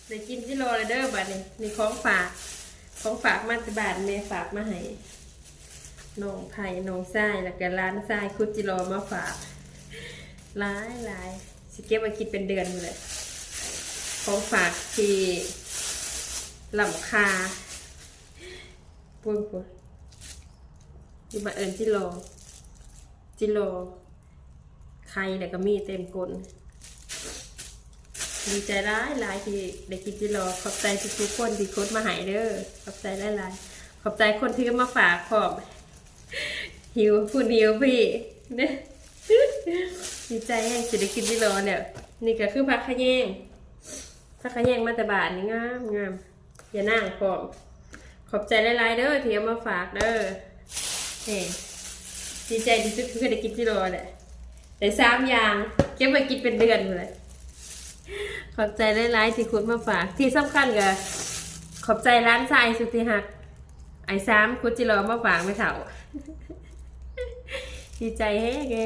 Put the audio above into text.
ได้กินจิโร่เลยเด้อบัดนี้นี่ของฝากมาจากบ้านแม่ฝากมาให้น้องไผ่น้องทรายแล้วก็ร้านทรายคุดจิโร่มาฝากหลายสิเก็บมากินเป็นเดือนเลยของฝากที่ลำคาพูดที่มาเอิญจิโร่ไข่แล้วก็มีเต็มกลนดีใจหลายที่ได้กินจิโร่ขอบใจทุกคนที่คุดมาให้เด้อขอบใจหลายขอบใจคนที่มาฝากขอบหิวพี่เนี่ยดีใจแห้งสิได้กินจิโร่เนี่ยนี่ก็คือผักขะแยงมาแต่บาทนี่งามอย่านั่งขอบใจหลายๆเด้อที่เอามาฝากเด้อเฮ้ดีใจที่สุดคือได้กินจิโร่แหละแต่3 อย่างเก็บไว้กินเป็นเดือนเลยขอบใจหลายๆที่คุณมาฝากที่สำคัญก็ขอบใจร้านทรายสุธิหักไอ้3คุณจิโร่มาฝากไม่เถ่าดีใจแฮะแก